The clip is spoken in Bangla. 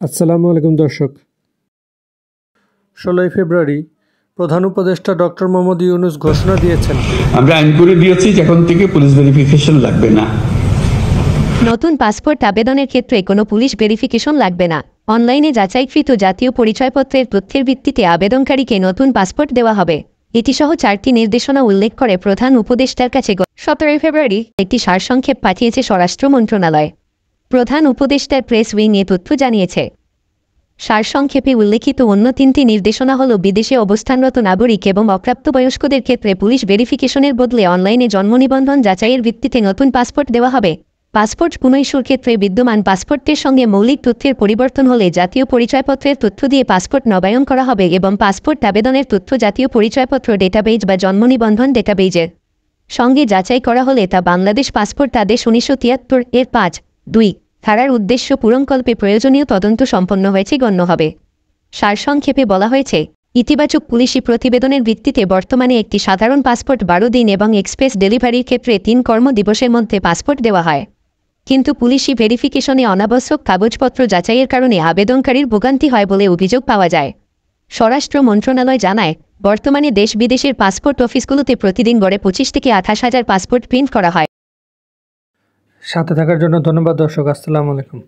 আসসালামু আলাইকুম দর্শক। 16 ফেব্রুয়ারি প্রধান উপদেষ্টা ডক্টর মোহাম্মদ ইউনূস ঘোষণা দিয়েছেন, আমরা আইন করে দিয়েছি এখন থেকে পুলিশ ভেরিফিকেশন লাগবে না। নতুন পাসপোর্ট আবেদনের ক্ষেত্রে কোনো পুলিশ ভেরিফিকেশন লাগবে না। অনলাইনে যাচাইকৃত জাতীয় পরিচয়পত্রের তথ্যের ভিত্তিতে আবেদনকারীকে নতুন পাসপোর্ট দেওয়া হবে। এটিসহ 4টি নির্দেশনা উল্লেখ করে প্রধান উপদেষ্টার কাছে 17 ফেব্রুয়ারি একটি সারসংক্ষেপ পাঠিয়েছে স্বরাষ্ট্র মন্ত্রণালয়। প্রধান উপদেষ্টার প্রেস উইং এ তথ্য জানিয়েছে। সারসংক্ষেপে উল্লেখিত অন্য 3টি নির্দেশনা হল বিদেশে অবস্থানরত নাগরিক এবং অপ্রাপ্তবয়স্কদের ক্ষেত্রে পুলিশ ভেরিফিকেশনের বদলে অনলাইনে জন্মনিবন্ধন যাচাইয়ের ভিত্তিতে নতুন পাসপোর্ট দেওয়া হবে। পাসপোর্ট পুনঃইস্যুর ক্ষেত্রে বিদ্যমান পাসপোর্টের সঙ্গে মৌলিক তথ্যের পরিবর্তন হলে জাতীয় পরিচয়পত্রের তথ্য দিয়ে পাসপোর্ট নবায়ন করা হবে এবং পাসপোর্ট আবেদনের তথ্য জাতীয় পরিচয়পত্র ডেটাবেজ বা জন্মনিবন্ধন ডেটাবেজের সঙ্গে যাচাই করা হলে তা বাংলাদেশ পাসপোর্ট আদেশ 1973 এর 5(2) ধারার উদ্দেশ্য পূরণকল্পে প্রয়োজনীয় তদন্ত সম্পন্ন হয়েছে গণ্য হবে। সারসংক্ষেপে বলা হয়েছে, ইতিবাচক পুলিশি প্রতিবেদনের ভিত্তিতে বর্তমানে একটি সাধারণ পাসপোর্ট 12 দিন এবং এক্সপ্রেস ডেলিভারির ক্ষেত্রে 3 কর্মদিবসের মধ্যে পাসপোর্ট দেওয়া হয়। কিন্তু পুলিশি ভেরিফিকেশনে অনাবশ্যক কাগজপত্র যাচাইয়ের কারণে আবেদনকারীর ভোগান্তি হয় বলে অভিযোগ পাওয়া যায়। স্বরাষ্ট্র মন্ত্রণালয় জানায়, বর্তমানে দেশ বিদেশের পাসপোর্ট অফিসগুলোতে প্রতিদিন গড়ে 25 থেকে 28 হাজার পাসপোর্ট প্রিন্ট করা হয়। সাথে থাকার জন্য ধন্যবাদ দর্শক। আসসালামু আলাইকুম।